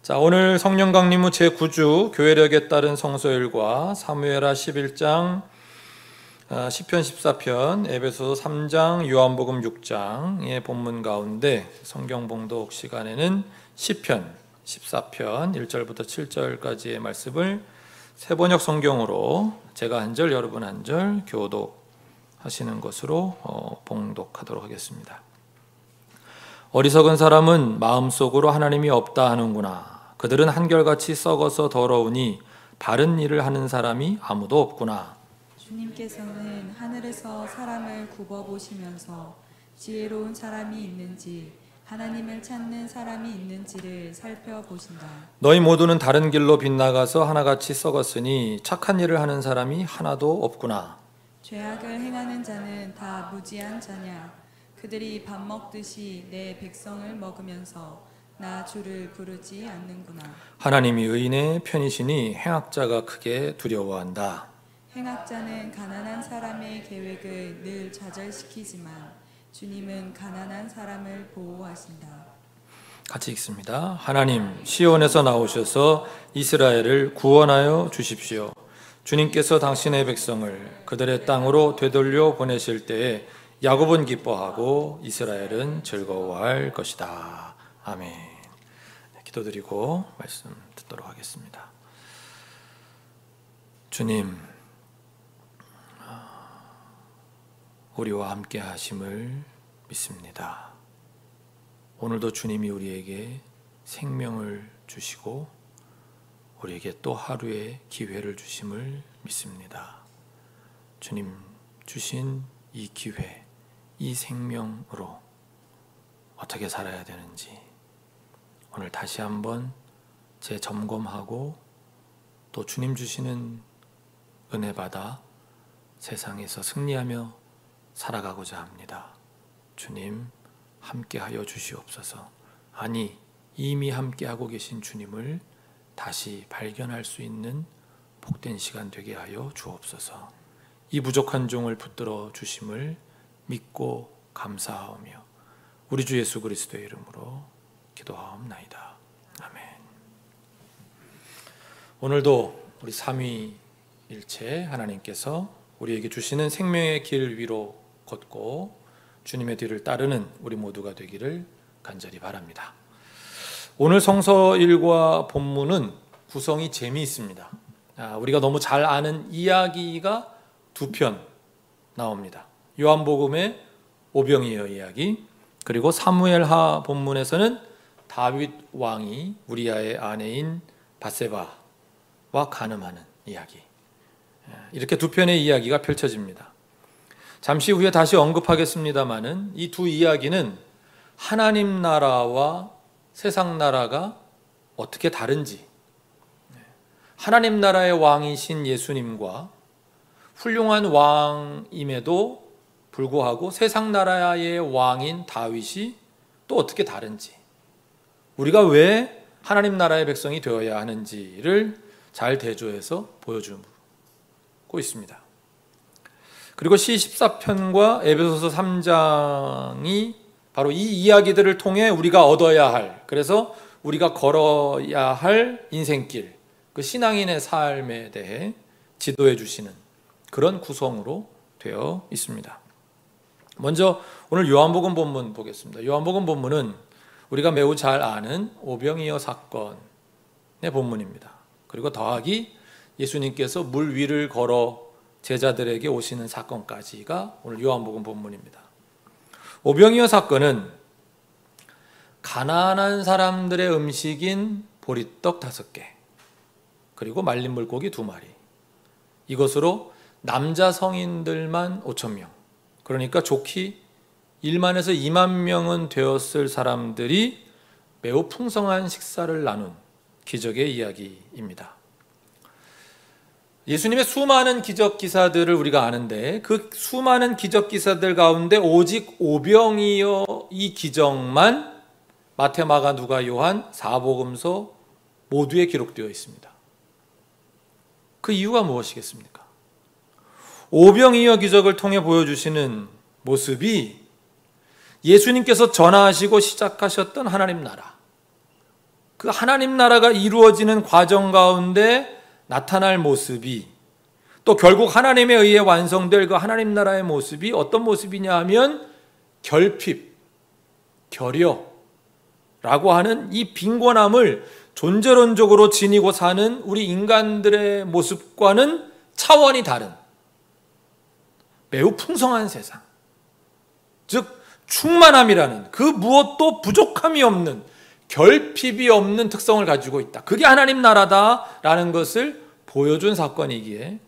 자, 오늘 성령 강림후 제9주 교회력에 따른 성서일과 사무엘하 11장, 시편 14편, 에베소서 3장, 요한복음 6장의 본문 가운데 성경 봉독 시간에는 시편 14편 1절부터 7절까지의 말씀을 세번역 성경으로 제가 한 절, 여러분 한 절 교독하시는 것으로 봉독하도록 하겠습니다. 어리석은 사람은 마음속으로 하나님이 없다 하는구나. 그들은 한결같이 썩어서 더러우니 바른 일을 하는 사람이 아무도 없구나. 주님께서는 하늘에서 사람을 굽어보시면서 지혜로운 사람이 있는지 하나님을 찾는 사람이 있는지를 살펴보신다. 너희 모두는 다른 길로 빗나가서 하나같이 썩었으니 착한 일을 하는 사람이 하나도 없구나. 죄악을 행하는 자는 다 무지한 자냐. 그들이 밥 먹듯이 내 백성을 먹으면서 나 주를 부르지 않는구나. 하나님이 의인의 편이시니 행악자가 크게 두려워한다. 행악자는 가난한 사람의 계획을 늘 좌절시키지만 주님은 가난한 사람을 보호하신다. 같이 읽습니다. 하나님, 시온에서 나오셔서 이스라엘을 구원하여 주십시오. 주님께서 당신의 백성을 그들의 땅으로 되돌려 보내실 때에 야곱은 기뻐하고 이스라엘은 즐거워할 것이다. 아멘. 기도드리고 말씀 듣도록 하겠습니다. 주님, 우리와 함께 하심을 믿습니다. 오늘도 주님이 우리에게 생명을 주시고 우리에게 또 하루의 기회를 주심을 믿습니다. 주님 주신 이 기회, 이 생명으로 어떻게 살아야 되는지 오늘 다시 한번 재점검하고 또 주님 주시는 은혜 받아 세상에서 승리하며 살아가고자 합니다. 주님 함께하여 주시옵소서. 아니, 이미 함께하고 계신 주님을 다시 발견할 수 있는 복된 시간 되게 하여 주옵소서. 이 부족한 종을 붙들어 주심을 믿고 감사하오며 우리 주 예수 그리스도의 이름으로 기도하옵나이다. 아멘. 오늘도 우리 삼위일체 하나님께서 우리에게 주시는 생명의 길 위로 걷고 주님의 뒤를 따르는 우리 모두가 되기를 간절히 바랍니다. 오늘 성서일과 본문은 구성이 재미있습니다. 우리가 너무 잘 아는 이야기가 두 편 나옵니다. 요한복음의 오병이어 이야기, 그리고 사무엘하 본문에서는 다윗 왕이 우리아의 아내인 밧세바와 간음하는 이야기. 이렇게 두 편의 이야기가 펼쳐집니다. 잠시 후에 다시 언급하겠습니다마는 이 두 이야기는 하나님 나라와 세상 나라가 어떻게 다른지, 하나님 나라의 왕이신 예수님과 훌륭한 왕임에도 불구하고 세상 나라의 왕인 다윗이 또 어떻게 다른지, 우리가 왜 하나님 나라의 백성이 되어야 하는지를 잘 대조해서 보여주고 있습니다. 그리고 시 14편과 에베소서 3장이 바로 이 이야기들을 통해 우리가 얻어야 할, 그래서 우리가 걸어야 할 인생길, 그 신앙인의 삶에 대해 지도해 주시는 그런 구성으로 되어 있습니다. 먼저 오늘 요한복음 본문 보겠습니다. 요한복음 본문은 우리가 매우 잘 아는 오병이어 사건의 본문입니다. 그리고 더하기 예수님께서 물 위를 걸어 제자들에게 오시는 사건까지가 오늘 요한복음 본문입니다. 오병이어 사건은 가난한 사람들의 음식인 보리떡 5개, 그리고 말린 물고기 2마리, 이것으로 남자 성인들만 5,000명, 그러니까 좋게 1만에서 2만 명은 되었을 사람들이 매우 풍성한 식사를 나눈 기적의 이야기입니다. 예수님의 수많은 기적 기사들을 우리가 아는데 그 수많은 기적 기사들 가운데 오직 오병이어 이 기적만 마태, 마가, 누가, 요한 4복음서 모두에 기록되어 있습니다. 그 이유가 무엇이겠습니까? 오병이어 기적을 통해 보여주시는 모습이 예수님께서 전하시고 시작하셨던 하나님 나라, 그 하나님 나라가 이루어지는 과정 가운데 나타날 모습이, 또 결국 하나님에 의해 완성될 그 하나님 나라의 모습이 어떤 모습이냐 하면 결핍, 결여라고 하는 이 빈곤함을 존재론적으로 지니고 사는 우리 인간들의 모습과는 차원이 다른 매우 풍성한 세상, 즉 충만함이라는 그 무엇도 부족함이 없는, 결핍이 없는 특성을 가지고 있다. 그게 하나님 나라다라는 것을 보여준 사건이기에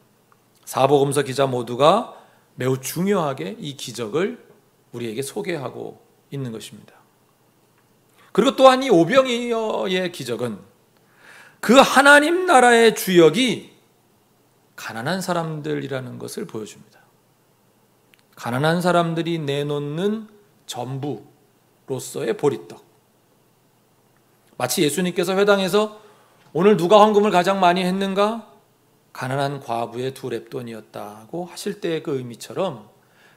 사복음서 기자 모두가 매우 중요하게 이 기적을 우리에게 소개하고 있는 것입니다. 그리고 또한 이 오병이어의 기적은 그 하나님 나라의 주역이 가난한 사람들이라는 것을 보여줍니다. 가난한 사람들이 내놓는 전부로서의 보리떡. 마치 예수님께서 회당에서 오늘 누가 헌금을 가장 많이 했는가? 가난한 과부의 2렙돈이었다고 하실 때의 그 의미처럼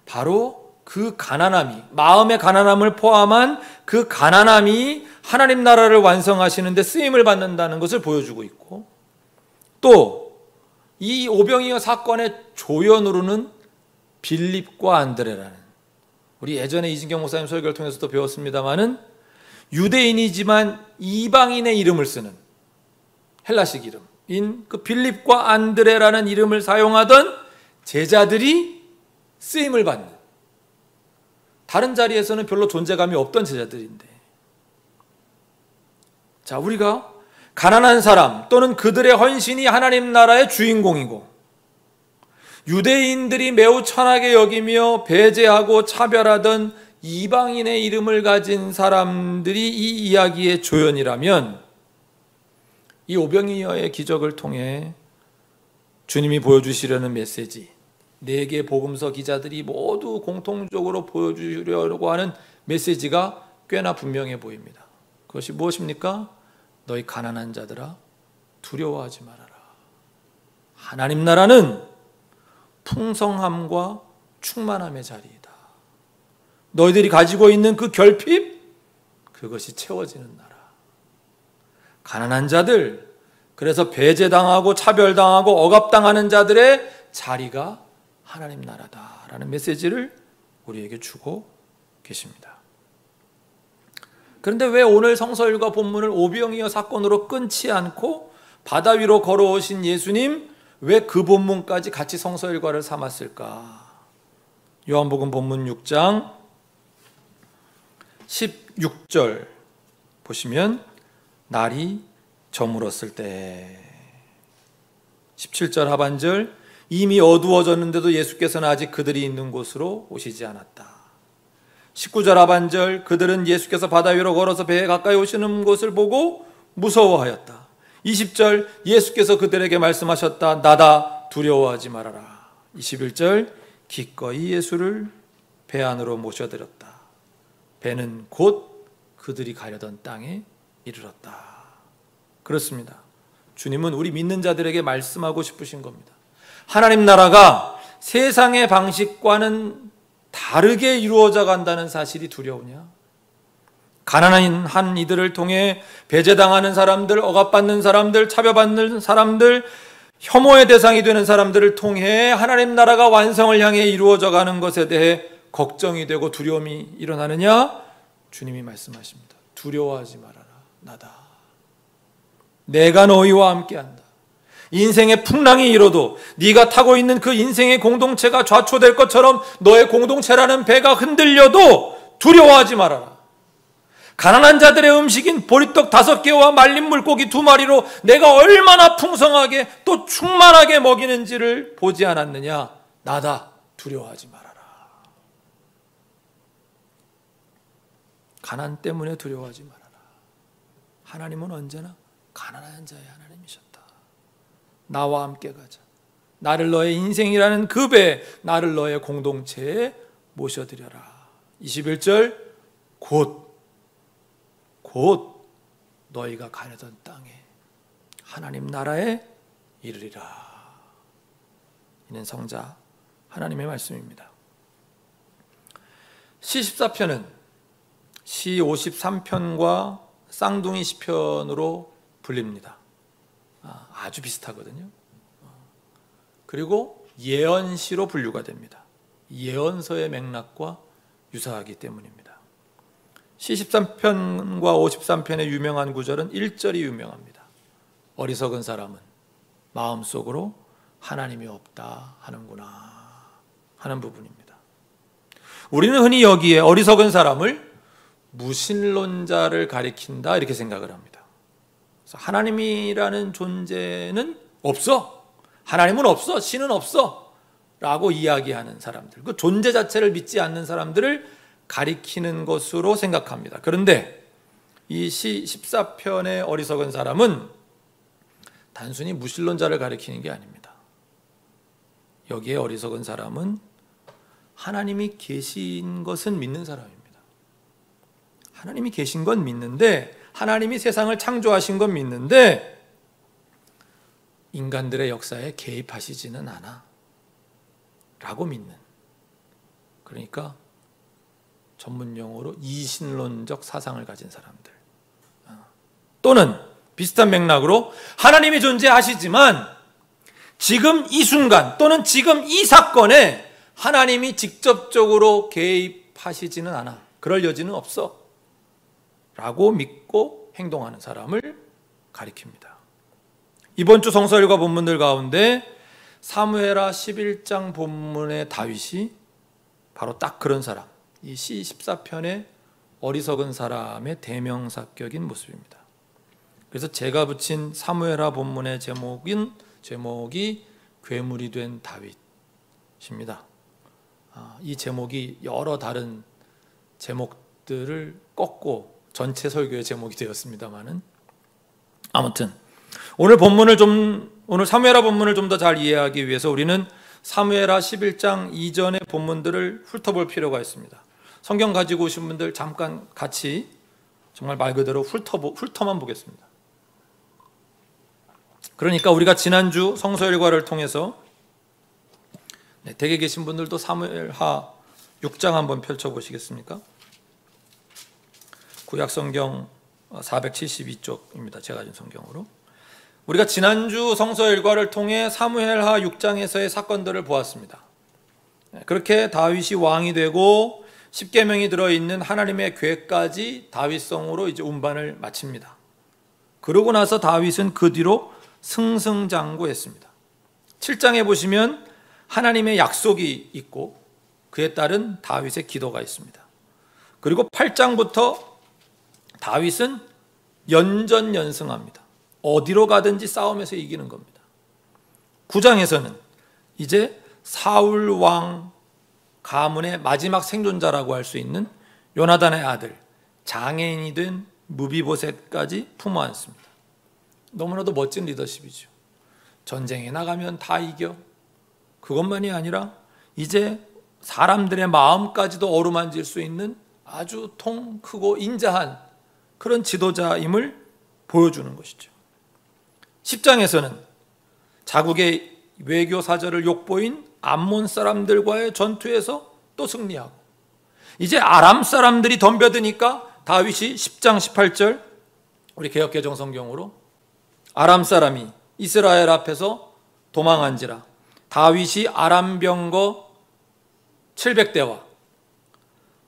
바로 그 가난함이, 마음의 가난함을 포함한 그 가난함이 하나님 나라를 완성하시는 데 쓰임을 받는다는 것을 보여주고 있고, 또 이 오병이어 사건의 조연으로는 빌립과 안드레라는, 우리 예전에 이진경 목사님 설교를 통해서도 배웠습니다마는 유대인이지만 이방인의 이름을 쓰는 헬라식 이름인 그 빌립과 안드레라는 이름을 사용하던 제자들이 쓰임을 받는, 다른 자리에서는 별로 존재감이 없던 제자들인데, 자, 우리가 가난한 사람 또는 그들의 헌신이 하나님 나라의 주인공이고, 유대인들이 매우 천하게 여기며 배제하고 차별하던 이방인의 이름을 가진 사람들이 이 이야기의 조연이라면, 이 오병이어의 기적을 통해 주님이 보여주시려는 메시지, 4개 복음서 기자들이 모두 공통적으로 보여주려고 하는 메시지가 꽤나 분명해 보입니다. 그것이 무엇입니까? 너희 가난한 자들아, 두려워하지 말아라. 하나님 나라는 풍성함과 충만함의 자리이다. 너희들이 가지고 있는 그 결핍, 그것이 채워지는 나라. 가난한 자들, 그래서 배제당하고 차별당하고 억압당하는 자들의 자리가 하나님 나라다라는 메시지를 우리에게 주고 계십니다. 그런데 왜 오늘 성서일과 본문을 오병이어 사건으로 끊지 않고 바다 위로 걸어오신 예수님, 왜 그 본문까지 같이 성서일과를 삼았을까? 요한복음 본문 6장 16절 보시면 날이 저물었을 때, 17절 하반절, 이미 어두워졌는데도 예수께서는 아직 그들이 있는 곳으로 오시지 않았다. 19절 하반절, 그들은 예수께서 바다 위로 걸어서 배에 가까이 오시는 것을 보고 무서워하였다. 20절, 예수께서 그들에게 말씀하셨다. 나다, 두려워하지 말아라. 21절, 기꺼이 예수를 배 안으로 모셔들였다. 배는 곧 그들이 가려던 땅에 이르렀다. 그렇습니다. 주님은 우리 믿는 자들에게 말씀하고 싶으신 겁니다. 하나님 나라가 세상의 방식과는 다르게 이루어져 간다는 사실이 두려우냐? 가난한 이들을 통해 배제당하는 사람들, 억압받는 사람들, 차별받는 사람들, 혐오의 대상이 되는 사람들을 통해 하나님 나라가 완성을 향해 이루어져 가는 것에 대해 걱정이 되고 두려움이 일어나느냐? 주님이 말씀하십니다. 두려워하지 말아라. 나다. 내가 너희와 함께한다. 인생의 풍랑이 일어도 네가 타고 있는 그 인생의 공동체가 좌초될 것처럼 너의 공동체라는 배가 흔들려도 두려워하지 말아라. 가난한 자들의 음식인 보리떡 5개와 말린 물고기 2마리로 내가 얼마나 풍성하게 또 충만하게 먹이는지를 보지 않았느냐? 나다. 두려워하지 말아라. 가난 때문에 두려워하지 말아라. 하나님은 언제나 가난한 자의 하나님이셨다. 나와 함께 가자. 나를 너의 인생이라는 그 배, 나를 너의 공동체에 모셔드려라. 21절, 곧 너희가 가려던 땅에 하나님 나라에 이르리라. 이는 성자 하나님의 말씀입니다. 시 14편은 시 53편과 쌍둥이 시편으로 불립니다. 아주 비슷하거든요. 그리고 예언시로 분류가 됩니다. 예언서의 맥락과 유사하기 때문입니다. 시 13편과 53편의 유명한 구절은 1절이 유명합니다. 어리석은 사람은 마음속으로 하나님이 없다 하는구나 하는 부분입니다. 우리는 흔히 여기에 어리석은 사람을 무신론자를 가리킨다 이렇게 생각을 합니다. 그래서 하나님이라는 존재는 없어, 하나님은 없어, 신은 없어 라고 이야기하는 사람들, 그 존재 자체를 믿지 않는 사람들을 가리키는 것으로 생각합니다. 그런데 이 시 14편의 어리석은 사람은 단순히 무신론자를 가리키는 게 아닙니다. 여기에 어리석은 사람은 하나님이 계신 것은 믿는 사람입니다. 하나님이 계신 건 믿는데, 하나님이 세상을 창조하신 건 믿는데 인간들의 역사에 개입하시지는 않아 라고 믿는, 그러니까 전문용어로 이신론적 사상을 가진 사람들, 또는 비슷한 맥락으로 하나님이 존재하시지만 지금 이 순간 또는 지금 이 사건에 하나님이 직접적으로 개입하시지는 않아, 그럴 여지는 없어 라고 믿고 행동하는 사람을 가리킵니다. 이번 주 성서일과 본문들 가운데 사무엘하 11장 본문의 다윗이 바로 딱 그런 사람, 이 시 14편의 어리석은 사람의 대명사격인 모습입니다. 그래서 제가 붙인 사무엘하 본문의 제목이 괴물이 된 다윗입니다. 이 제목이 여러 다른 제목들을 꺾고 전체 설교의 제목이 되었습니다만은, 아무튼 오늘 사무엘하 본문을 좀 더 잘 이해하기 위해서 우리는 사무엘하 11장 이전의 본문들을 훑어볼 필요가 있습니다. 성경 가지고 오신 분들 잠깐 같이 정말 말 그대로 훑어만 보겠습니다. 그러니까 우리가 지난주 성서일과를 통해서 댁에 계신 분들도 사무엘하 6장 한번 펼쳐보시겠습니까? 구약성경 472쪽입니다. 제가 가진 성경으로. 우리가 지난주 성서일과를 통해 사무엘하 6장에서의 사건들을 보았습니다. 그렇게 다윗이 왕이 되고 십계명이 들어있는 하나님의 궤까지 다윗성으로 이제 운반을 마칩니다. 그러고 나서 다윗은 그 뒤로 승승장구했습니다. 7장에 보시면 하나님의 약속이 있고 그에 따른 다윗의 기도가 있습니다. 그리고 8장부터 다윗은 연전연승합니다. 어디로 가든지 싸움에서 이기는 겁니다. 9장에서는 이제 사울 왕 가문의 마지막 생존자라고 할 수 있는 요나단의 아들, 장애인이 된 무비보셋까지 품어안습니다. 너무나도 멋진 리더십이죠. 전쟁에 나가면 다 이겨. 그것만이 아니라 이제 사람들의 마음까지도 어루만질 수 있는 아주 통 크고 인자한 그런 지도자임을 보여주는 것이죠. 10장에서는 자국의 외교 사절을 욕보인 암몬 사람들과의 전투에서 또 승리하고, 이제 아람 사람들이 덤벼드니까 다윗이 10장 18절 우리 개역개정 성경으로 아람 사람이 이스라엘 앞에서 도망한지라 다윗이 아람 병거 700대와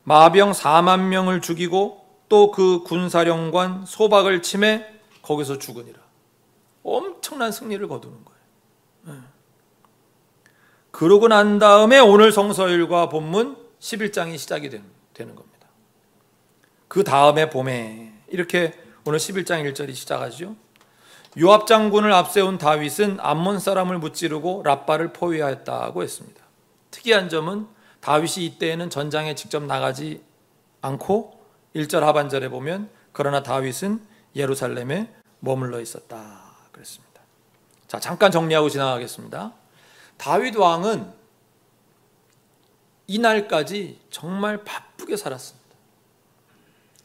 마병 4만 명을 죽이고 또 그 군사령관 소박을 치매 거기서 죽으니라. 엄청난 승리를 거두는 거예요. 그러고 난 다음에 오늘 성서일과 본문 11장이 시작이 되는 겁니다. 그 다음에 봄에 이렇게 오늘 11장 1절이 시작하죠. 요압 장군을 앞세운 다윗은 암몬 사람을 무찌르고 랍바를 포위하였다고 했습니다. 특이한 점은 다윗이 이때에는 전장에 직접 나가지 않고 1절 하반절에 보면 그러나 다윗은 예루살렘에 머물러 있었다 그랬습니다. 자, 잠깐 정리하고 지나가겠습니다. 다윗 왕은 이날까지 정말 바쁘게 살았습니다.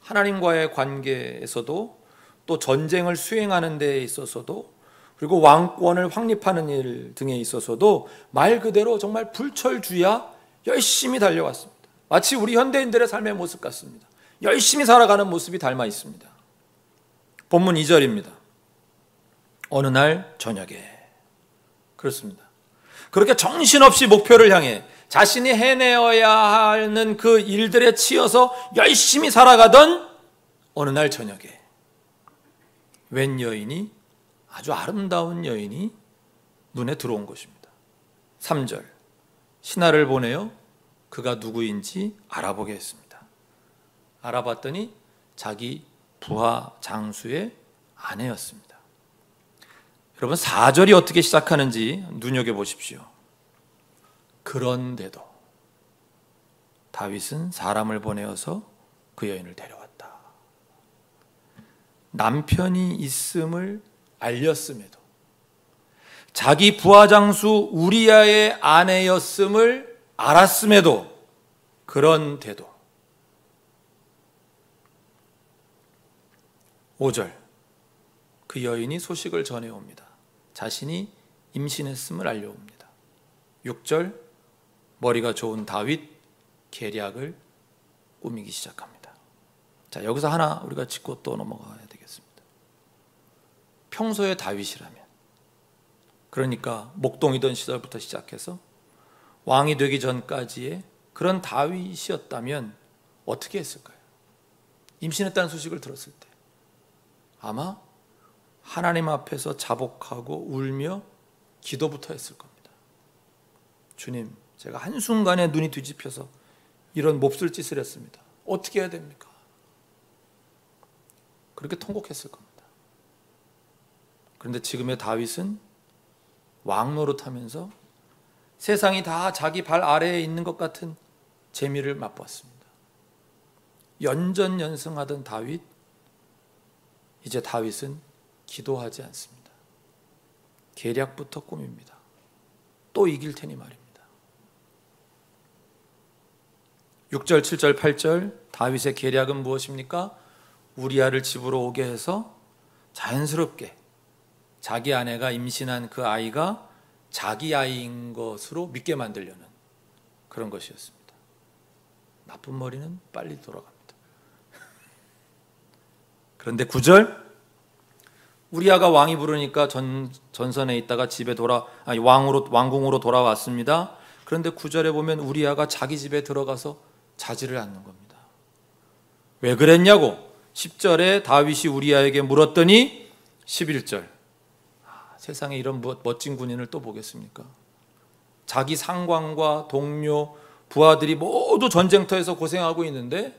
하나님과의 관계에서도 또 전쟁을 수행하는 데 있어서도 그리고 왕권을 확립하는 일 등에 있어서도 말 그대로 정말 불철주야 열심히 달려왔습니다. 마치 우리 현대인들의 삶의 모습 같습니다. 열심히 살아가는 모습이 닮아 있습니다. 본문 2절입니다. 어느 날 저녁에. 그렇습니다. 그렇게 정신없이 목표를 향해 자신이 해내어야 하는 그 일들에 치여서 열심히 살아가던 어느 날 저녁에 웬 여인이, 아주 아름다운 여인이 눈에 들어온 것입니다. 3절, 신하를 보내어 그가 누구인지 알아보게 했습니다. 알아봤더니 자기 부하 장수의 아내였습니다. 여러분, 4절이 어떻게 시작하는지 눈여겨보십시오. 그런데도 다윗은 사람을 보내어서 그 여인을 데려왔다. 남편이 있음을 알렸음에도, 자기 부하장수 우리야의 아내였음을 알았음에도, 그런데도 5절, 그 여인이 소식을 전해옵니다. 자신이 임신했음을 알려옵니다. 6절, 머리가 좋은 다윗 계략을 꾸미기 시작합니다. 자, 여기서 하나 우리가 짚고 또 넘어가야 되겠습니다. 평소에 다윗이라면, 그러니까 목동이던 시절부터 시작해서 왕이 되기 전까지의 그런 다윗이었다면 어떻게 했을까요? 임신했다는 소식을 들었을 때 아마 하나님 앞에서 자복하고 울며 기도부터 했을 겁니다. 주님, 제가 한순간에 눈이 뒤집혀서 이런 몹쓸 짓을 했습니다. 어떻게 해야 됩니까? 그렇게 통곡했을 겁니다. 그런데 지금의 다윗은 왕 노릇하면서 세상이 다 자기 발 아래에 있는 것 같은 재미를 맛보았습니다. 연전연승하던 다윗, 이제 다윗은 기도하지 않습니다. 계략부터 꾸밉니다. 또 이길 테니 말입니다. 6절, 7절, 8절 다윗의 계략은 무엇입니까? 우리아를 집으로 오게 해서 자연스럽게 자기 아내가 임신한 그 아이가 자기 아이인 것으로 믿게 만들려는 그런 것이었습니다. 나쁜 머리는 빨리 돌아갑니다. 그런데 9절, 우리아가 왕이 부르니까 전선에 있다가 집에 왕궁으로 돌아왔습니다. 그런데 9절에 보면 우리아가 자기 집에 들어가서 자지를 않는 겁니다. 왜 그랬냐고 10절에 다윗이 우리아에게 물었더니 11절, 세상에 이런 멋진 군인을 또 보겠습니까? 자기 상관과 동료, 부하들이 모두 전쟁터에서 고생하고 있는데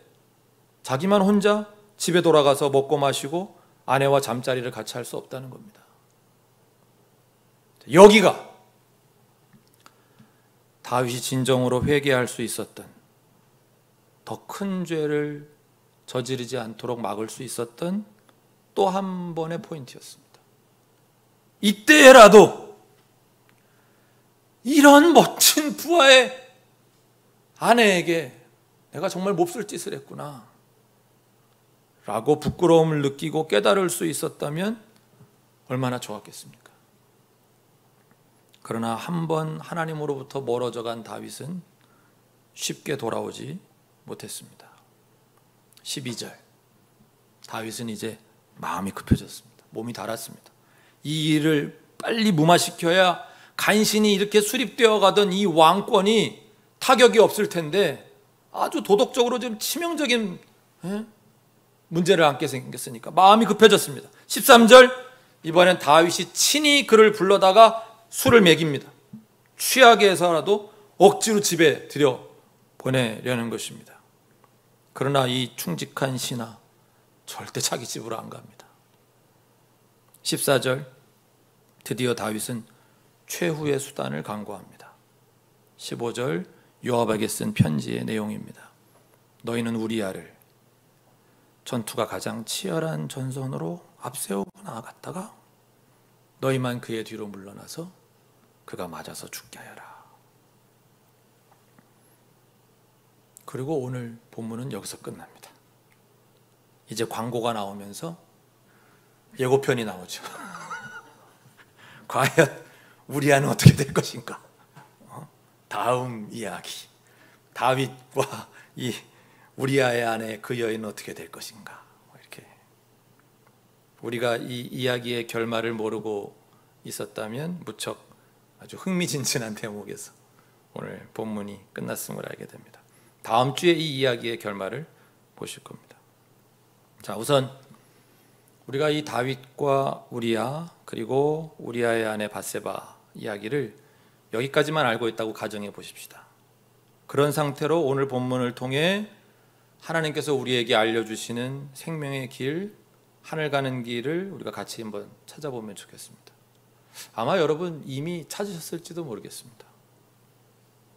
자기만 혼자 집에 돌아가서 먹고 마시고 아내와 잠자리를 같이 할 수 없다는 겁니다. 여기가 다윗이 진정으로 회개할 수 있었던, 더 큰 죄를 저지르지 않도록 막을 수 있었던 또 한 번의 포인트였습니다. 이때라도 이런 멋진 부하의 아내에게 내가 정말 몹쓸 짓을 했구나 라고 부끄러움을 느끼고 깨달을 수 있었다면 얼마나 좋았겠습니까? 그러나 한 번 하나님으로부터 멀어져 간 다윗은 쉽게 돌아오지 못했습니다. 12절, 다윗은 이제 마음이 급해졌습니다. 몸이 달았습니다. 이 일을 빨리 무마시켜야 간신히 이렇게 수립되어 가던 이 왕권이 타격이 없을 텐데 아주 도덕적으로 좀 치명적인 문제를 안게 생겼으니까 마음이 급해졌습니다. 13절, 이번엔 다윗이 친히 그를 불러다가 술을 먹입니다. 취하게 해서라도 억지로 집에 들여 보내려는 것입니다. 그러나 이 충직한 신하 절대 자기 집으로 안 갑니다. 14절, 드디어 다윗은 최후의 수단을 강구합니다. 15절, 요압에게 쓴 편지의 내용입니다. 너희는 우리아를 전투가 가장 치열한 전선으로 앞세우고 나아갔다가 너희만 그의 뒤로 물러나서 그가 맞아서 죽게 하여라. 그리고 오늘 본문은 여기서 끝납니다. 이제 광고가 나오면서 예고편이 나오죠. 과연 우리아는 어떻게 될 것인가? 다음 이야기, 다윗과 이 우리아의 아내 그 여인은 어떻게 될 것인가? 이렇게 우리가 이 이야기의 결말을 모르고 있었다면 무척 아주 흥미진진한 대목에서 오늘 본문이 끝났음을 알게 됩니다. 다음 주에 이 이야기의 결말을 보실 겁니다. 자, 우선 우리가 이 다윗과 우리야 그리고 우리야의 아내 밧세바 이야기를 여기까지만 알고 있다고 가정해 보십시다. 그런 상태로 오늘 본문을 통해 하나님께서 우리에게 알려주시는 생명의 길, 하늘 가는 길을 우리가 같이 한번 찾아보면 좋겠습니다. 아마 여러분 이미 찾으셨을지도 모르겠습니다.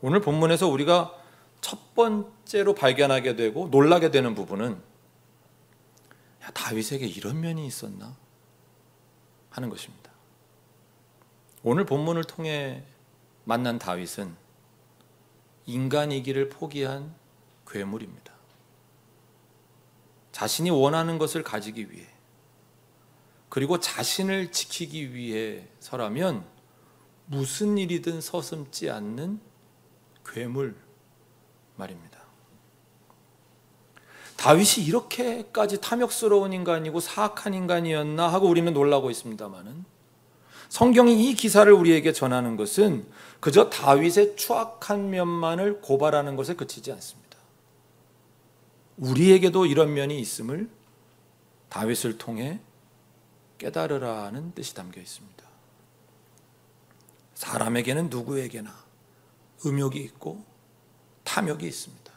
오늘 본문에서 우리가 첫 번째로 발견하게 되고 놀라게 되는 부분은 야, 다윗에게 이런 면이 있었나 하는 것입니다. 오늘 본문을 통해 만난 다윗은 인간이기를 포기한 괴물입니다. 자신이 원하는 것을 가지기 위해 그리고 자신을 지키기 위해서라면 무슨 일이든 서슴지 않는 괴물 말입니다. 다윗이 이렇게까지 탐욕스러운 인간이고 사악한 인간이었나 하고 우리는 놀라고 있습니다마는 성경이 이 기사를 우리에게 전하는 것은 그저 다윗의 추악한 면만을 고발하는 것에 그치지 않습니다. 우리에게도 이런 면이 있음을 다윗을 통해 깨달으라는 뜻이 담겨 있습니다. 사람에게는 누구에게나 음욕이 있고 탐욕이 있습니다.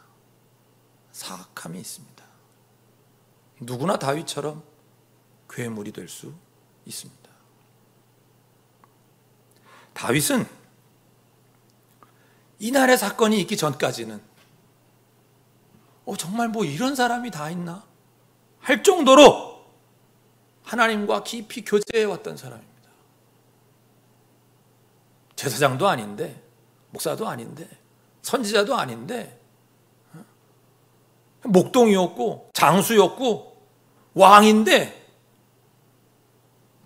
사악함이 있습니다. 누구나 다윗처럼 괴물이 될 수 있습니다. 다윗은 이날의 사건이 있기 전까지는 정말 뭐 이런 사람이 다 있나 할 정도로 하나님과 깊이 교제해 왔던 사람입니다. 제사장도 아닌데, 목사도 아닌데, 선지자도 아닌데, 목동이었고 장수였고 왕인데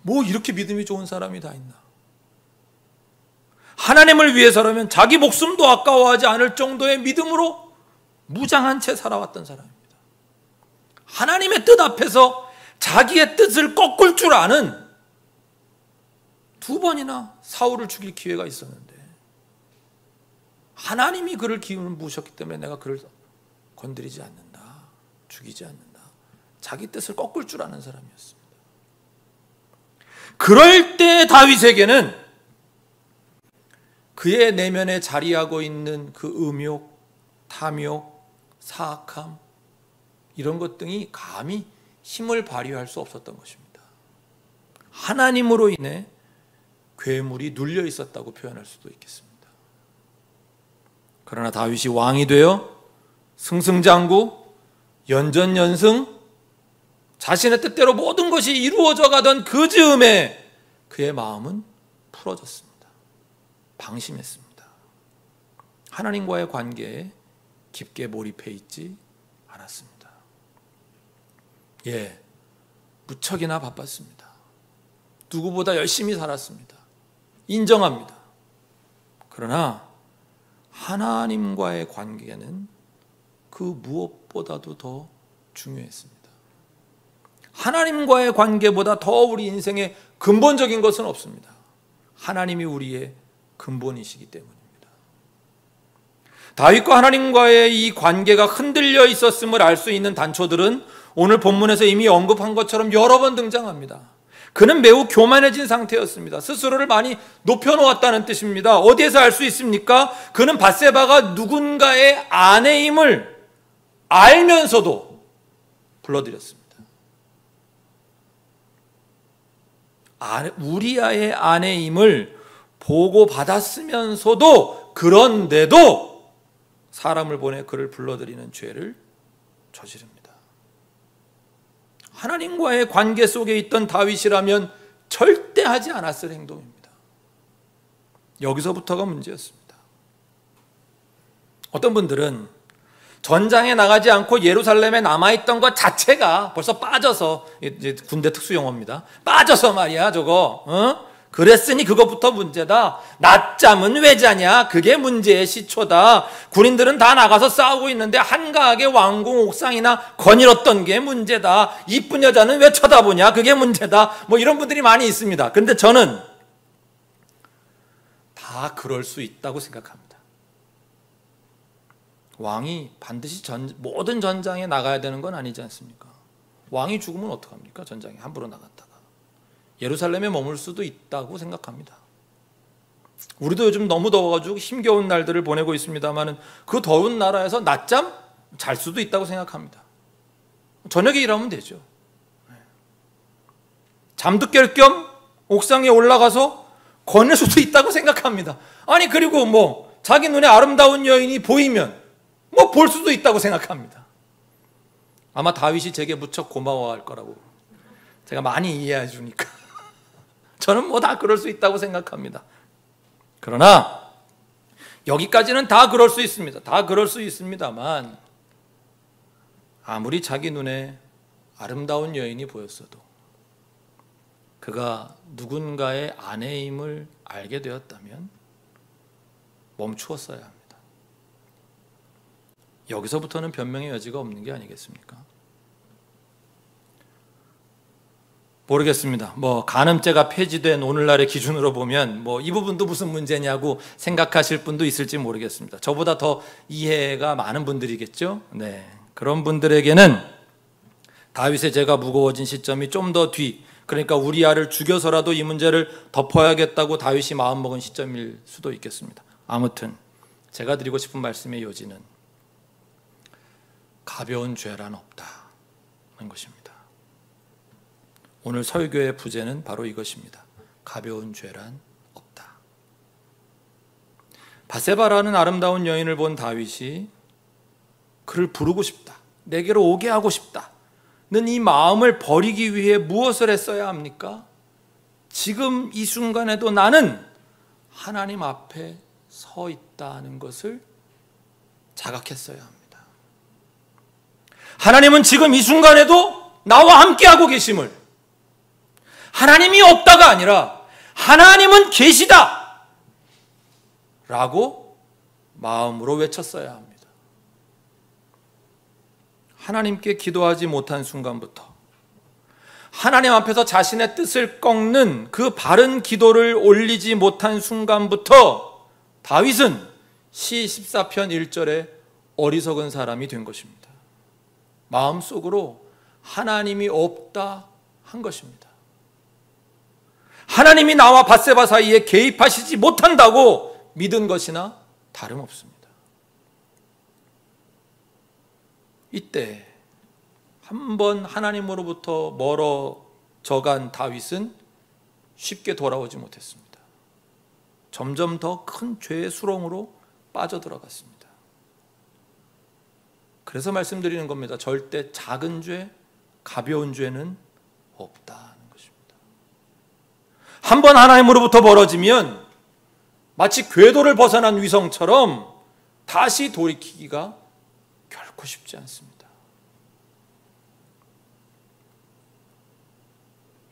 뭐 이렇게 믿음이 좋은 사람이 다 있나. 하나님을 위해서라면 자기 목숨도 아까워하지 않을 정도의 믿음으로 무장한 채 살아왔던 사람입니다. 하나님의 뜻 앞에서 자기의 뜻을 꺾을 줄 아는, 2번이나 사울을 죽일 기회가 있었는데 하나님이 그를 기운을 부으셨기 때문에 내가 그를 건드리지 않는다, 죽이지 않는다, 자기 뜻을 꺾을 줄 아는 사람이었습니다. 그럴 때 다윗에게는 그의 내면에 자리하고 있는 그 음욕, 탐욕, 사악함 이런 것 등이 감히 힘을 발휘할 수 없었던 것입니다. 하나님으로 인해 괴물이 눌려 있었다고 표현할 수도 있겠습니다. 그러나 다윗이 왕이 되어 승승장구, 연전연승, 자신의 뜻대로 모든 것이 이루어져 가던 그 즈음에 그의 마음은 풀어졌습니다. 방심했습니다. 하나님과의 관계에 깊게 몰입해 있지 않았습니다. 무척이나 바빴습니다. 누구보다 열심히 살았습니다. 인정합니다. 그러나 하나님과의 관계는 그 무엇보다도 더 중요했습니다. 하나님과의 관계보다 더 우리 인생에 근본적인 것은 없습니다. 하나님이 우리의 근본이시기 때문입니다. 다윗과 하나님과의 이 관계가 흔들려 있었음을 알 수 있는 단초들은 오늘 본문에서 이미 언급한 것처럼 여러 번 등장합니다. 그는 매우 교만해진 상태였습니다. 스스로를 많이 높여놓았다는 뜻입니다. 어디에서 알 수 있습니까? 그는 밧세바가 누군가의 아내임을 알면서도 불러들였습니다. 우리야의 아내임을 보고받았으면서도, 그런데도 사람을 보내 그를 불러들이는 죄를 저지릅니다. 하나님과의 관계 속에 있던 다윗이라면 절대 하지 않았을 행동입니다. 여기서부터가 문제였습니다. 어떤 분들은 전장에 나가지 않고 예루살렘에 남아있던 것 자체가 벌써 빠져서, 이제 군대 특수 용어입니다. 빠져서 말이야 저거 그랬으니 그것부터 문제다. 낮잠은 왜 자냐? 그게 문제의 시초다. 군인들은 다 나가서 싸우고 있는데 한가하게 왕궁 옥상이나 거닐었던 게 문제다. 이쁜 여자는 왜 쳐다보냐? 그게 문제다. 뭐 이런 분들이 많이 있습니다. 근데 저는 다 그럴 수 있다고 생각합니다. 왕이 반드시 모든 전장에 나가야 되는 건 아니지 않습니까? 왕이 죽으면 어떡합니까? 전장에 함부로 나갔다가. 예루살렘에 머물 수도 있다고 생각합니다. 우리도 요즘 너무 더워가지고 힘겨운 날들을 보내고 있습니다만 그 더운 나라에서 낮잠 잘 수도 있다고 생각합니다. 저녁에 일하면 되죠. 잠도 깰 겸 옥상에 올라가서 거닐 수도 있다고 생각합니다. 아니 그리고 뭐 자기 눈에 아름다운 여인이 보이면 뭐 볼 수도 있다고 생각합니다. 아마 다윗이 제게 무척 고마워할 거라고 제가 많이 이해해 주니까 저는 뭐 다 그럴 수 있다고 생각합니다. 그러나 여기까지는 다 그럴 수 있습니다. 다 그럴 수 있습니다만 아무리 자기 눈에 아름다운 여인이 보였어도 그가 누군가의 아내임을 알게 되었다면 멈추었어야 합니다. 여기서부터는 변명의 여지가 없는 게 아니겠습니까? 모르겠습니다. 뭐 간음죄가 폐지된 오늘날의 기준으로 보면 뭐 이 부분도 무슨 문제냐고 생각하실 분도 있을지 모르겠습니다. 저보다 더 이해가 많은 분들이겠죠. 네, 그런 분들에게는 다윗의 죄가 무거워진 시점이 좀 더 뒤, 그러니까 우리아를 죽여서라도 이 문제를 덮어야겠다고 다윗이 마음먹은 시점일 수도 있겠습니다. 아무튼 제가 드리고 싶은 말씀의 요지는 가벼운 죄란 없다는 것입니다. 오늘 설교의 부제는 바로 이것입니다. 가벼운 죄란 없다. 바세바라는 아름다운 여인을 본 다윗이 그를 부르고 싶다, 내게로 오게 하고 싶다 는 이 마음을 버리기 위해 무엇을 했어야 합니까? 지금 이 순간에도 나는 하나님 앞에 서 있다는 것을 자각했어야 합니다. 하나님은 지금 이 순간에도 나와 함께하고 계심을, 하나님이 없다가 아니라 하나님은 계시다 라고 마음으로 외쳤어야 합니다. 하나님께 기도하지 못한 순간부터, 하나님 앞에서 자신의 뜻을 꺾는 그 바른 기도를 올리지 못한 순간부터 다윗은 시 14편 1절에 어리석은 사람이 된 것입니다. 마음속으로 하나님이 없다 한 것입니다. 하나님이 나와 밧세바 사이에 개입하시지 못한다고 믿은 것이나 다름없습니다. 이때 한번 하나님으로부터 멀어져 간 다윗은 쉽게 돌아오지 못했습니다. 점점 더 큰 죄의 수렁으로 빠져들어갔습니다. 그래서 말씀드리는 겁니다. 절대 작은 죄, 가벼운 죄는 없다는 것입니다. 한번 하나님으로부터 멀어지면 마치 궤도를 벗어난 위성처럼 다시 돌이키기가 결코 쉽지 않습니다.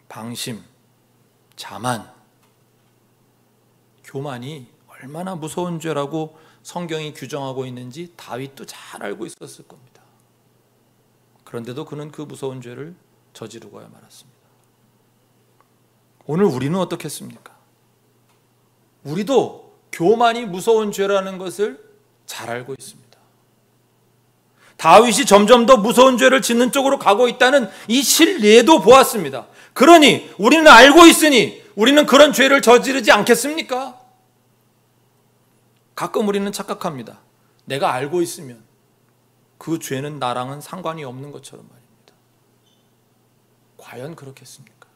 방심, 자만, 교만이 얼마나 무서운 죄라고 성경이 규정하고 있는지 다윗도 잘 알고 있었을 겁니다. 그런데도 그는 그 무서운 죄를 저지르고야 말았습니다. 오늘 우리는 어떻겠습니까? 우리도 교만이 무서운 죄라는 것을 잘 알고 있습니다. 다윗이 점점 더 무서운 죄를 짓는 쪽으로 가고 있다는 이 실례도 보았습니다. 그러니 우리는 알고 있으니 우리는 그런 죄를 저지르지 않겠습니까? 가끔 우리는 착각합니다. 내가 알고 있으면 그 죄는 나랑은 상관이 없는 것처럼 말입니다. 과연 그렇겠습니까?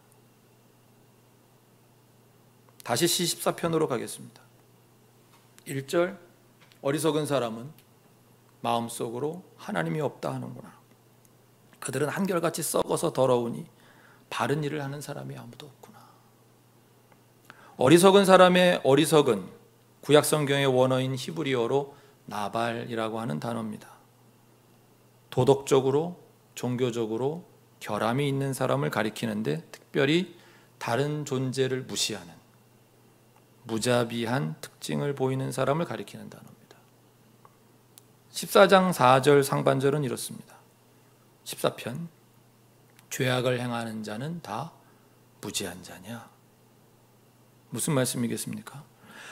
다시 시 14편으로 가겠습니다. 1절, 어리석은 사람은 마음속으로 하나님이 없다 하는구나. 그들은 한결같이 썩어서 더러우니 바른 일을 하는 사람이 아무도 없구나. 어리석은 사람의 어리석은 구약 성경의 원어인 히브리어로 나발이라고 하는 단어입니다. 도덕적으로, 종교적으로 결함이 있는 사람을 가리키는데 특별히 다른 존재를 무시하는, 무자비한 특징을 보이는 사람을 가리키는 단어입니다. 14장 4절 상반절은 이렇습니다. 14편 죄악을 행하는 자는 다 무지한 자냐? 무슨 말씀이겠습니까?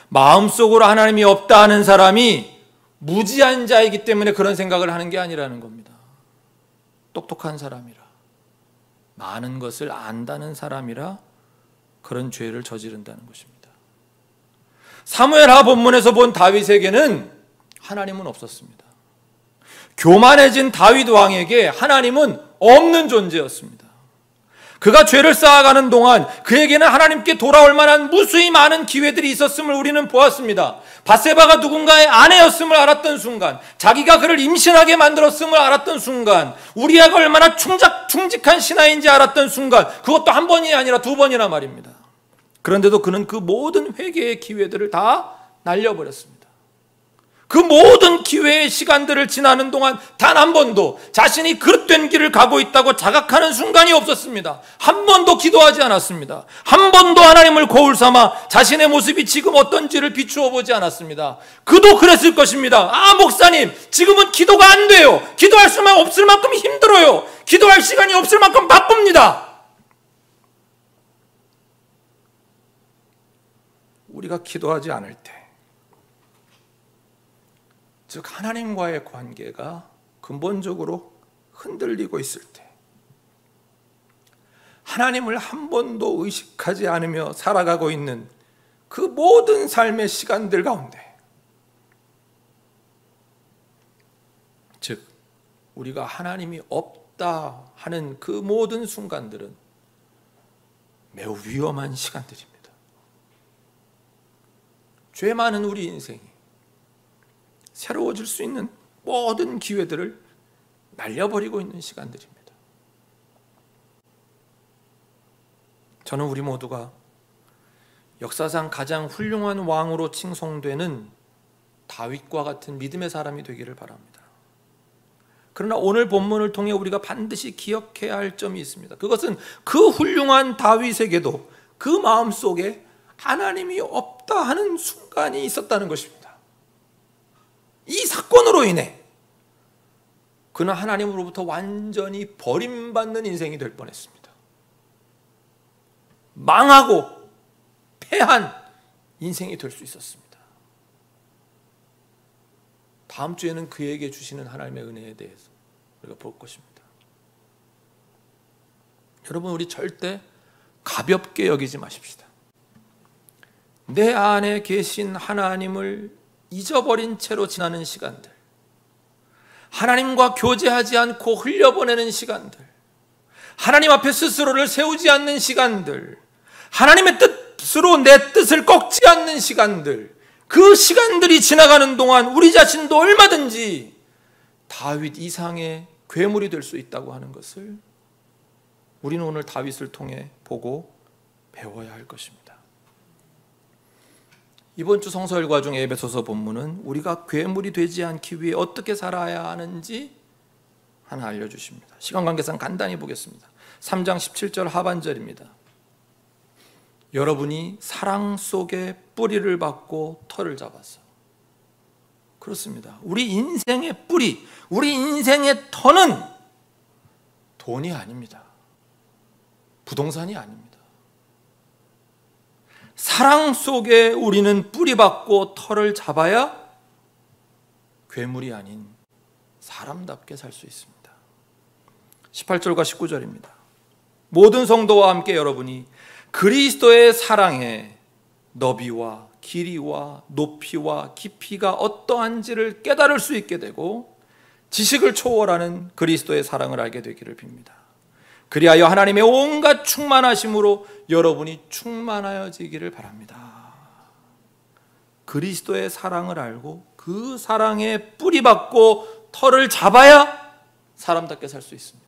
마음속으로 하나님이 없다 하는 사람이 무지한 자이기 때문에 그런 생각을 하는 게 아니라는 겁니다. 똑똑한 사람이라, 많은 것을 안다는 사람이라 그런 죄를 저지른다는 것입니다. 사무엘하 본문에서 본 다윗에게는 하나님은 없었습니다. 교만해진 다윗 왕에게 하나님은 없는 존재였습니다. 그가 죄를 쌓아가는 동안 그에게는 하나님께 돌아올 만한 무수히 많은 기회들이 있었음을 우리는 보았습니다. 밧세바가 누군가의 아내였음을 알았던 순간, 자기가 그를 임신하게 만들었음을 알았던 순간, 우리아가 얼마나 충직한 신하인지 알았던 순간, 그것도 한 번이 아니라 두 번이나 말입니다. 그런데도 그는 그 모든 회개의 기회들을 다 날려버렸습니다. 그 모든 기회의 시간들을 지나는 동안 단 한 번도 자신이 그릇된 길을 가고 있다고 자각하는 순간이 없었습니다. 한 번도 기도하지 않았습니다. 한 번도 하나님을 거울 삼아 자신의 모습이 지금 어떤지를 비추어 보지 않았습니다. 그도 그랬을 것입니다. 아, 목사님, 지금은 기도가 안 돼요. 기도할 수만 없을 만큼 힘들어요. 기도할 시간이 없을 만큼 바쁩니다. 우리가 기도하지 않을 때, 즉 하나님과의 관계가 근본적으로 흔들리고 있을 때, 하나님을 한 번도 의식하지 않으며 살아가고 있는 그 모든 삶의 시간들 가운데, 즉 우리가 하나님이 없다 하는 그 모든 순간들은 매우 위험한 시간들입니다. 죄 많은 우리 인생이 새로워질 수 있는 모든 기회들을 날려버리고 있는 시간들입니다. 저는 우리 모두가 역사상 가장 훌륭한 왕으로 칭송되는 다윗과 같은 믿음의 사람이 되기를 바랍니다. 그러나 오늘 본문을 통해 우리가 반드시 기억해야 할 점이 있습니다. 그것은 그 훌륭한 다윗에게도 그 마음속에 하나님이 없다 하는 순간이 있었다는 것입니다. 이 사건으로 인해 그는 하나님으로부터 완전히 버림받는 인생이 될 뻔했습니다. 망하고 패한 인생이 될 수 있었습니다. 다음 주에는 그에게 주시는 하나님의 은혜에 대해서 우리가 볼 것입니다. 여러분, 우리 절대 가볍게 여기지 마십시다. 내 안에 계신 하나님을 잊어버린 채로 지나는 시간들, 하나님과 교제하지 않고 흘려보내는 시간들, 하나님 앞에 스스로를 세우지 않는 시간들, 하나님의 뜻으로 내 뜻을 꺾지 않는 시간들, 그 시간들이 지나가는 동안 우리 자신도 얼마든지 다윗 이상의 괴물이 될 수 있다고 하는 것을 우리는 오늘 다윗을 통해 보고 배워야 할 것입니다. 이번 주 성서일과 중 에베소서 본문은 우리가 괴물이 되지 않기 위해 어떻게 살아야 하는지 하나 알려주십니다. 시간 관계상 간단히 보겠습니다. 3장 17절 하반절입니다. 여러분이 사랑 속에 뿌리를 받고 털을 잡아서. 그렇습니다. 우리 인생의 뿌리, 우리 인생의 터는 돈이 아닙니다. 부동산이 아닙니다. 사랑 속에 우리는 뿌리받고 털을 잡아야 괴물이 아닌 사람답게 살 수 있습니다. 18절과 19절입니다. 모든 성도와 함께 여러분이 그리스도의 사랑에 너비와 길이와 높이와 깊이가 어떠한지를 깨달을 수 있게 되고 지식을 초월하는 그리스도의 사랑을 알게 되기를 빕니다. 그리하여 하나님의 온갖 충만하심으로 여러분이 충만하여지기를 바랍니다. 그리스도의 사랑을 알고 그 사랑에 뿌리받고 털을 잡아야 사람답게 살 수 있습니다.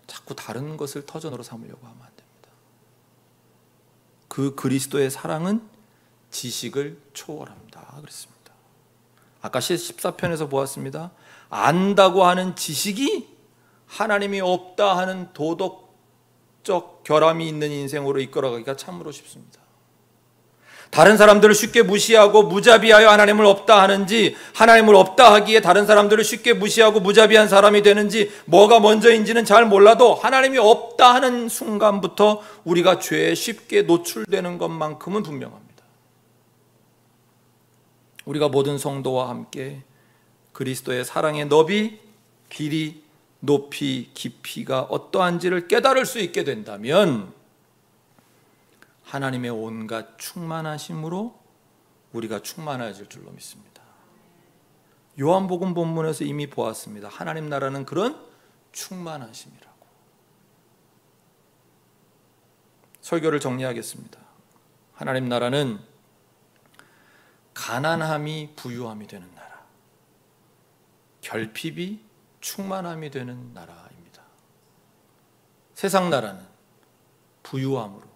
자꾸 다른 것을 터전으로 삼으려고 하면 안 됩니다. 그 그리스도의 사랑은 지식을 초월합니다. 그랬습니다. 아까 14편에서 보았습니다. 안다고 하는 지식이 하나님이 없다 하는 도덕 성적 결함이 있는 인생으로 이끌어가기가 참으로 쉽습니다. 다른 사람들을 쉽게 무시하고 무자비하여 하나님을 없다 하는지, 하나님을 없다 하기에 다른 사람들을 쉽게 무시하고 무자비한 사람이 되는지, 뭐가 먼저인지는 잘 몰라도 하나님이 없다 하는 순간부터 우리가 죄에 쉽게 노출되는 것만큼은 분명합니다. 우리가 모든 성도와 함께 그리스도의 사랑의 너비, 길이, 높이, 깊이가 어떠한지를 깨달을 수 있게 된다면 하나님의 온갖 충만하심으로 우리가 충만해질 줄로 믿습니다. 요한복음 본문에서 이미 보았습니다. 하나님 나라는 그런 충만하심이라고. 설교를 정리하겠습니다. 하나님 나라는 가난함이 부유함이 되는 나라, 결핍이 충만함이 되는 나라입니다. 세상 나라는 부유함으로,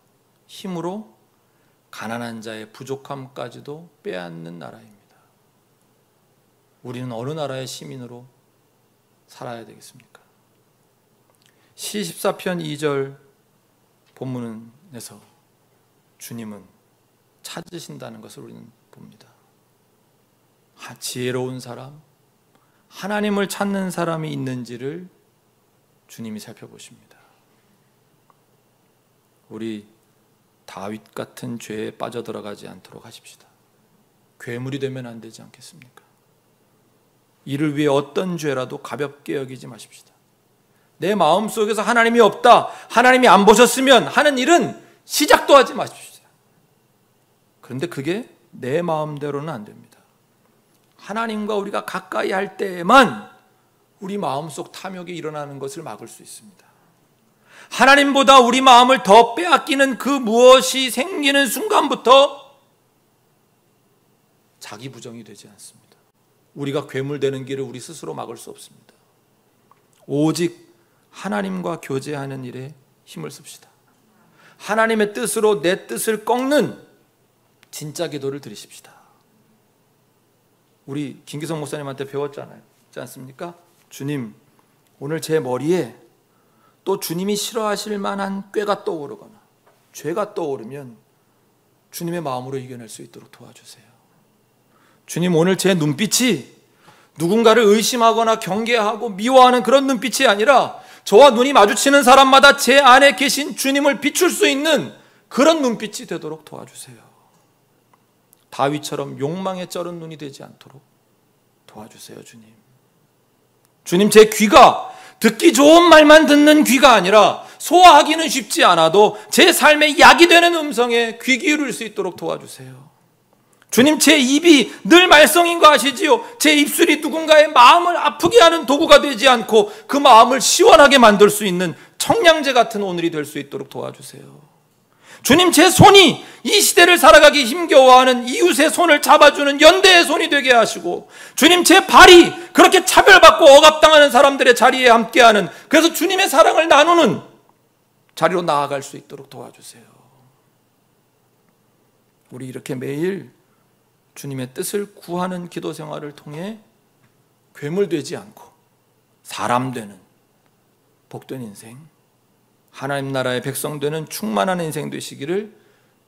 힘으로 가난한 자의 부족함까지도 빼앗는 나라입니다. 우리는 어느 나라의 시민으로 살아야 되겠습니까? 시 14편 2절 본문에서 주님은 찾으신다는 것을 우리는 봅니다. 지혜로운 사람, 하나님을 찾는 사람이 있는지를 주님이 살펴보십니다. 우리 다윗 같은 죄에 빠져들어가지 않도록 하십시다. 괴물이 되면 안 되지 않겠습니까? 이를 위해 어떤 죄라도 가볍게 여기지 마십시다. 내 마음속에서 하나님이 없다, 하나님이 안 보셨으면 하는 일은 시작도 하지 마십시다. 그런데 그게 내 마음대로는 안 됩니다. 하나님과 우리가 가까이 할 때에만 우리 마음속 탐욕이 일어나는 것을 막을 수 있습니다. 하나님보다 우리 마음을 더 빼앗기는 그 무엇이 생기는 순간부터 자기 부정이 되지 않습니다. 우리가 괴물되는 길을 우리 스스로 막을 수 없습니다. 오직 하나님과 교제하는 일에 힘을 씁시다. 하나님의 뜻으로 내 뜻을 꺾는 진짜 기도를 드리십시다. 우리 김기성 목사님한테 배웠잖아요. 그렇지 않습니까? 주님, 오늘 제 머리에 또 주님이 싫어하실 만한 꾀가 떠오르거나 죄가 떠오르면 주님의 마음으로 이겨낼 수 있도록 도와주세요. 주님, 오늘 제 눈빛이 누군가를 의심하거나 경계하고 미워하는 그런 눈빛이 아니라 저와 눈이 마주치는 사람마다 제 안에 계신 주님을 비출 수 있는 그런 눈빛이 되도록 도와주세요. 다윗처럼 욕망에 쩔은 눈이 되지 않도록 도와주세요. 주님, 주님, 제 귀가 듣기 좋은 말만 듣는 귀가 아니라 소화하기는 쉽지 않아도 제 삶의 약이 되는 음성에 귀 기울일 수 있도록 도와주세요. 주님, 제 입이 늘 말썽인 거 아시지요? 제 입술이 누군가의 마음을 아프게 하는 도구가 되지 않고 그 마음을 시원하게 만들 수 있는 청량제 같은 오늘이 될 수 있도록 도와주세요. 주님, 제 손이 이 시대를 살아가기 힘겨워하는 이웃의 손을 잡아주는 연대의 손이 되게 하시고, 주님, 제 발이 그렇게 차별받고 억압당하는 사람들의 자리에 함께하는, 그래서 주님의 사랑을 나누는 자리로 나아갈 수 있도록 도와주세요. 우리 이렇게 매일 주님의 뜻을 구하는 기도 생활을 통해 괴물되지 않고 사람 되는 복된 인생, 하나님 나라의 백성 되는 충만한 인생 되시기를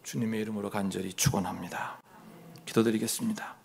주님의 이름으로 간절히 축원합니다. 기도드리겠습니다.